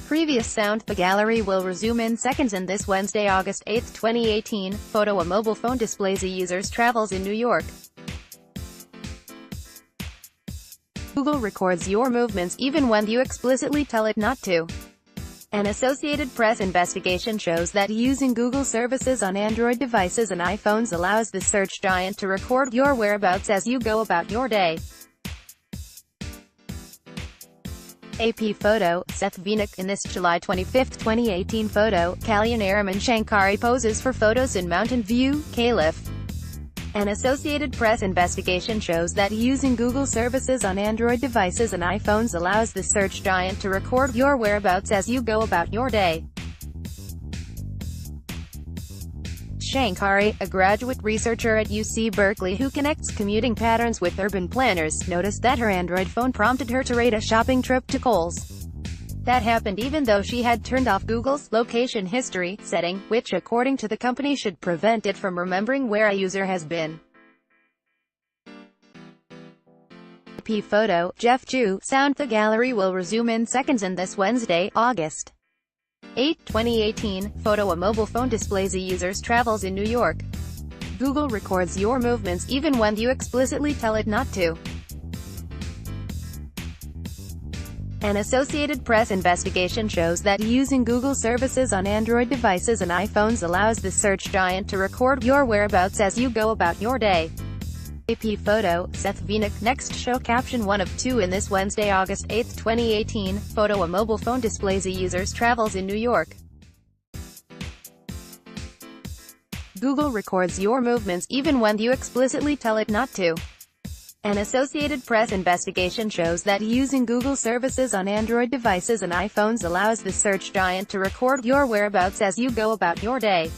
Previous sound. The gallery will resume in seconds and this Wednesday, August 8, 2018. Photo. A mobile phone displays a user's travels in New York. Google records your movements even when you explicitly tell it not to. An Associated Press investigation shows that using Google services on Android devices and iPhones allows the search giant to record your whereabouts as you go about your day. AP photo. Seth Vinick. In this July 25, 2018 photo, Kalyan Araman Shankari poses for photos in Mountain View, Caliph. An Associated Press investigation shows that using Google services on Android devices and iPhones allows the search giant to record your whereabouts as you go about your day. Shankari, a graduate researcher at UC Berkeley who connects commuting patterns with urban planners, noticed that her Android phone prompted her to rate a shopping trip to Kohl's. That happened even though she had turned off Google's location history setting, which according to the company should prevent it from remembering where a user has been. AP photo. Jeff Chu. Sound. The gallery will resume in seconds and this Wednesday, August 8, 2018. Photo. A mobile phone displays a user's travels in New York. Google records your movements even when you explicitly tell it not to. An Associated Press investigation shows that using Google services on Android devices and iPhones allows the search giant to record your whereabouts as you go about your day. AP photo. Seth Vinick. Next show caption. One of two in this Wednesday, August 8, 2018. Photo. A mobile phone displays a user's travels in New York. Google records your movements even when you explicitly tell it not to. An Associated Press investigation shows that using Google services on Android devices and iPhones allows the search giant to record your whereabouts as you go about your day.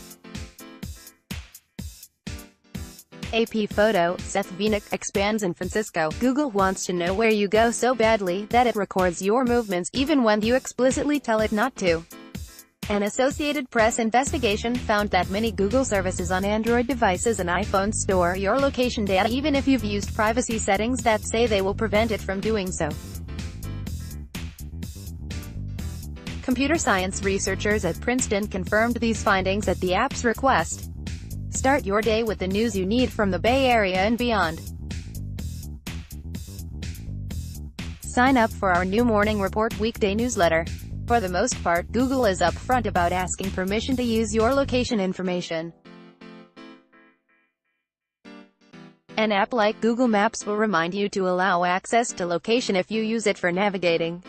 AP photo. Seth Vinick. Expands in Francisco. Google wants to know where you go so badly that it records your movements even when you explicitly tell it not to. An Associated Press investigation found that many Google services on Android devices and iPhones store your location data even if you've used privacy settings that say they will prevent it from doing so. Computer science researchers at Princeton confirmed these findings at the app's request. Start your day with the news you need from the Bay Area and beyond. Sign up for our new Morning Report weekday newsletter. For the most part, Google is upfront about asking permission to use your location information. An app like Google Maps will remind you to allow access to location if you use it for navigating.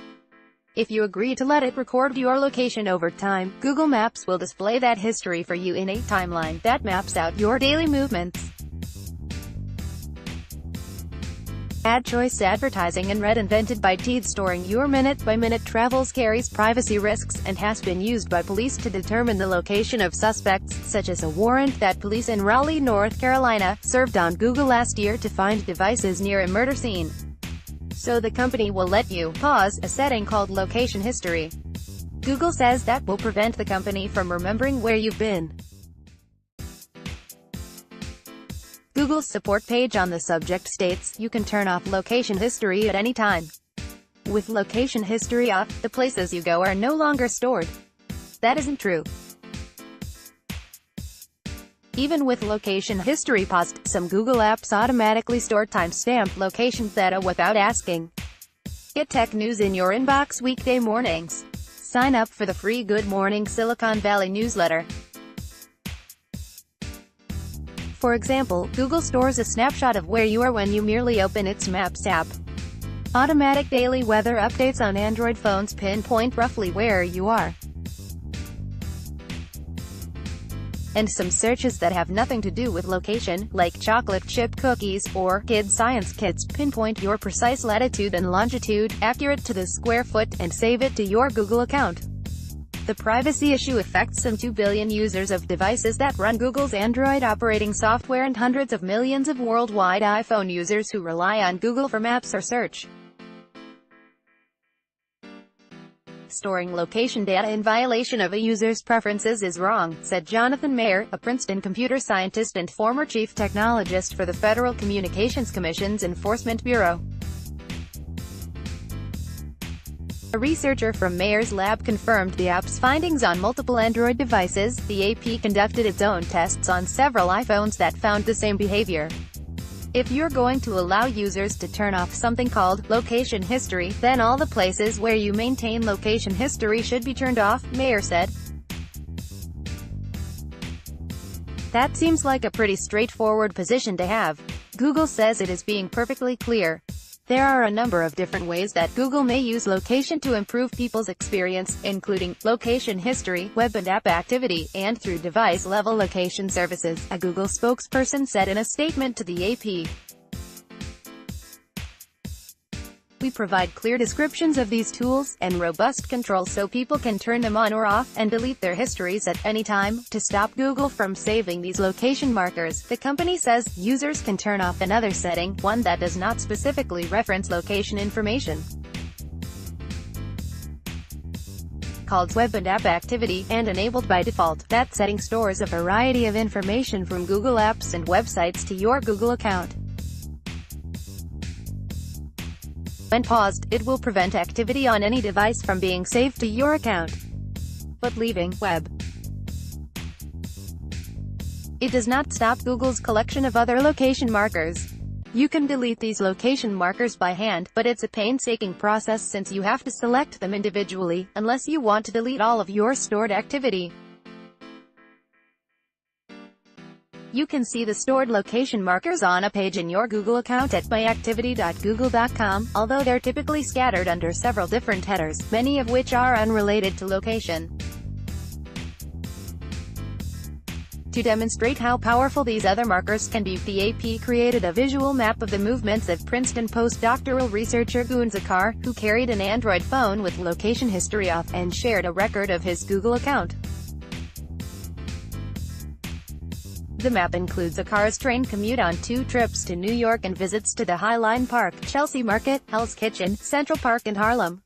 If you agree to let it record your location over time, Google Maps will display that history for you in a timeline that maps out your daily movements. Ad choice advertising and Red invented by Teeth. Storing your minute-by-minute travels carries privacy risks, and has been used by police to determine the location of suspects, such as a warrant that police in Raleigh, North Carolina, served on Google last year to find devices near a murder scene. So the company will let you pause a setting called location history. Google says that will prevent the company from remembering where you've been. Google's support page on the subject states, you can turn off location history at any time. With location history off, the places you go are no longer stored. That isn't true. Even with location history paused, some Google apps automatically store timestamp location data without asking. Get tech news in your inbox weekday mornings. Sign up for the free Good Morning Silicon Valley newsletter. For example, Google stores a snapshot of where you are when you merely open its Maps app. Automatic daily weather updates on Android phones pinpoint roughly where you are. And some searches that have nothing to do with location, like chocolate chip cookies, or kids science kits, pinpoint your precise latitude and longitude, accurate to the square foot, and save it to your Google account. The privacy issue affects some 2 billion users of devices that run Google's Android operating software and hundreds of millions of worldwide iPhone users who rely on Google for maps or search. Storing location data in violation of a user's preferences is wrong, said Jonathan Mayer, a Princeton computer scientist and former chief technologist for the Federal Communications Commission's Enforcement Bureau. A researcher from Mayer's lab confirmed the app's findings on multiple Android devices. The AP conducted its own tests on several iPhones that found the same behavior. If you're going to allow users to turn off something called location history, then all the places where you maintain location history should be turned off, Mayer said. That seems like a pretty straightforward position to have. Google says it is being perfectly clear. There are a number of different ways that Google may use location to improve people's experience, including location history, web and app activity, and through device-level location services, a Google spokesperson said in a statement to the AP. We provide clear descriptions of these tools, and robust controls so people can turn them on or off, and delete their histories at any time. To stop Google from saving these location markers, the company says, users can turn off another setting, one that does not specifically reference location information, called Web and App Activity, and enabled by default. That setting stores a variety of information from Google Apps and websites to your Google account. When paused, it will prevent activity on any device from being saved to your account, but leaving web. It does not stop Google's collection of other location markers. You can delete these location markers by hand, but it's a painstaking process since you have to select them individually, unless you want to delete all of your stored activity. You can see the stored location markers on a page in your Google account at myactivity.google.com, although they're typically scattered under several different headers, many of which are unrelated to location. To demonstrate how powerful these other markers can be, the AP created a visual map of the movements of Princeton postdoctoral researcher Gun Zakar, who carried an Android phone with location history off, and shared a record of his Google account. The map includes Zakar's train commute on 2 trips to New York and visits to the Highline Park, Chelsea Market, Hell's Kitchen, Central Park and Harlem.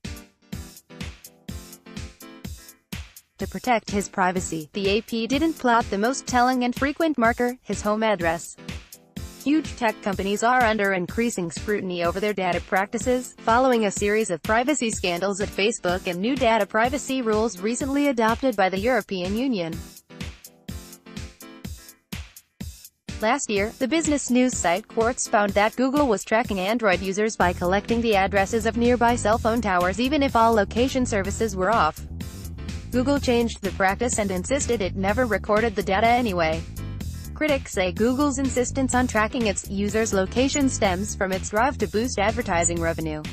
To protect his privacy, the AP didn't plot the most telling and frequent marker, his home address. Huge tech companies are under increasing scrutiny over their data practices, following a series of privacy scandals at Facebook and new data privacy rules recently adopted by the European Union. Last year, the business news site Quartz found that Google was tracking Android users by collecting the addresses of nearby cell phone towers even if all location services were off. Google changed the practice and insisted it never recorded the data anyway. Critics say Google's insistence on tracking its users' location stems from its drive to boost advertising revenue.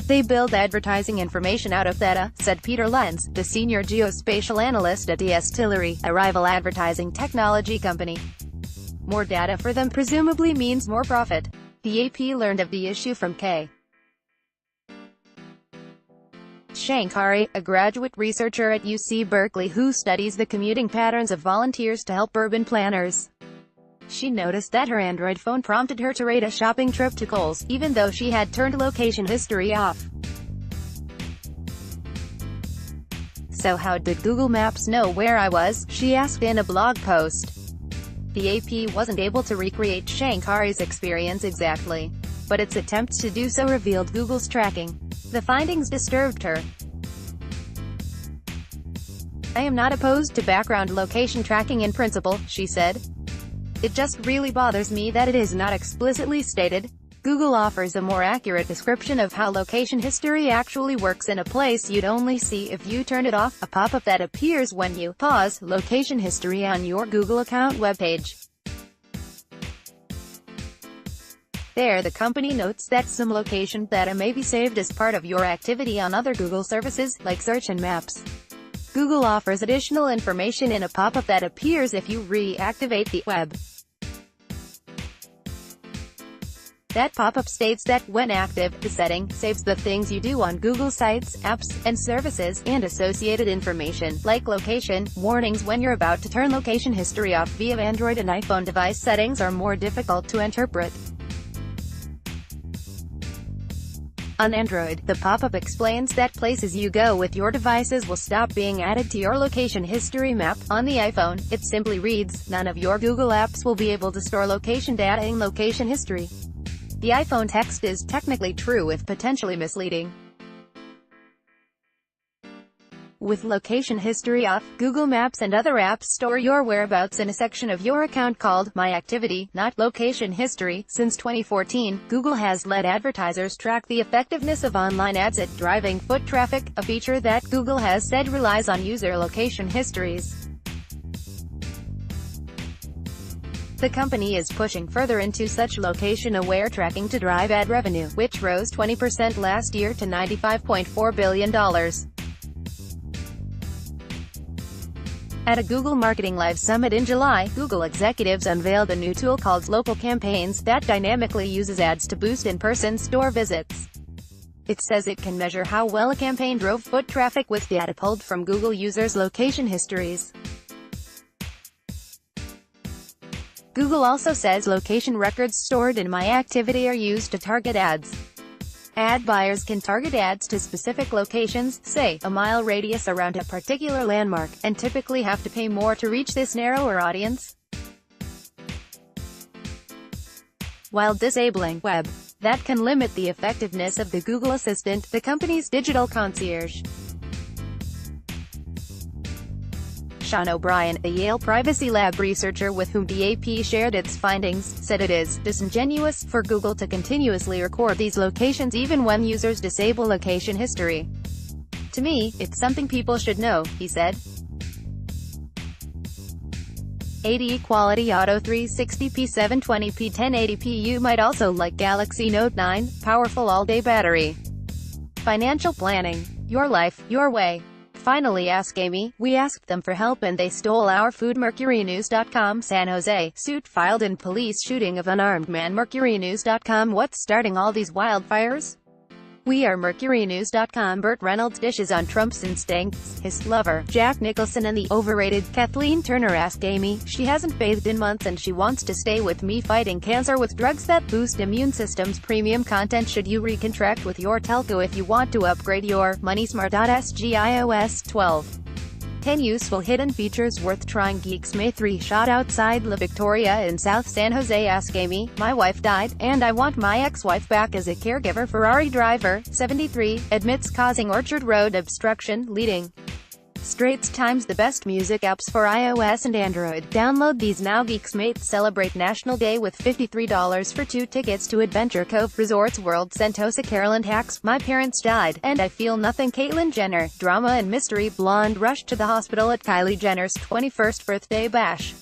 They build advertising information out of data, said Peter Lenz, the senior geospatial analyst at Distillery, a rival advertising technology company. More data for them presumably means more profit. The AP learned of the issue from K. Shankari, a graduate researcher at UC Berkeley who studies the commuting patterns of volunteers to help urban planners. She noticed that her Android phone prompted her to rate a shopping trip to Kohl's, even though she had turned location history off. So how did Google Maps know where I was? She asked in a blog post. The AP wasn't able to recreate Shankari's experience exactly, but its attempts to do so revealed Google's tracking. The findings disturbed her. I am not opposed to background location tracking in principle, she said. It just really bothers me that it is not explicitly stated. Google offers a more accurate description of how location history actually works in a place you'd only see if you turn it off, a pop-up that appears when you pause location history on your Google account webpage. There, the company notes that some location data may be saved as part of your activity on other Google services, like Search and Maps. Google offers additional information in a pop-up that appears if you reactivate the web. That pop-up states that, when active, the setting saves the things you do on Google sites, apps, and services, and associated information, like location. Warnings when you're about to turn location history off via Android and iPhone device settings are more difficult to interpret. On Android, the pop-up explains that places you go with your devices will stop being added to your location history map. On the iPhone, it simply reads, none of your Google apps will be able to store location data in location history. The iPhone text is technically true if potentially misleading. With location history off, Google Maps and other apps store your whereabouts in a section of your account called My Activity, not Location History. Since 2014, Google has let advertisers track the effectiveness of online ads at driving foot traffic, a feature that Google has said relies on user location histories. The company is pushing further into such location-aware tracking to drive ad revenue, which rose 20% last year to $95.4 billion. At a Google Marketing Live Summit in July, Google executives unveiled a new tool called Local Campaigns that dynamically uses ads to boost in-person store visits. It says it can measure how well a campaign drove foot traffic with data pulled from Google users' location histories. Google also says location records stored in My Activity are used to target ads. Ad buyers can target ads to specific locations, say, a mile radius around a particular landmark, and typically have to pay more to reach this narrower audience, while disabling web that can limit the effectiveness of the Google Assistant, the company's digital concierge. Sean O'Brien, a Yale Privacy Lab researcher with whom the AP shared its findings, said it is disingenuous for Google to continuously record these locations even when users disable location history. To me, it's something people should know, he said. 80 Quality Auto 360p 720p 1080p. You might also like Galaxy Note 9, powerful all-day battery. Financial planning. Your life, your way. Finally, ask Amy. We asked them for help and they stole our food. MercuryNews.com. San Jose, suit filed in police shooting of unarmed man. MercuryNews.com. What's starting all these wildfires? We are MercuryNews.com. Burt Reynolds dishes on Trump's instincts, his lover, Jack Nicholson, and the overrated Kathleen Turner. Ask Amy. She hasn't bathed in months and she wants to stay with me fighting cancer with drugs that boost immune systems. Premium content. Should you recontract with your telco if you want to upgrade your MoneySmart.sg iOS 12? 10 useful hidden features worth trying. Geeks May 3 shot outside La Victoria in South San Jose. Ask Amy. My wife died, and I want my ex-wife back as a caregiver. Ferrari driver, 73, admits causing Orchard Road obstruction, leading Straits Times. The best music apps for iOS and Android. Download these now. Geeks Mates celebrate National Day with $53 for 2 tickets to Adventure Cove Resorts World. Sentosa. Carolyn hacks. My parents died, and I feel nothing. Caitlyn Jenner. Drama and mystery. Blonde rushed to the hospital at Kylie Jenner's 21st birthday bash.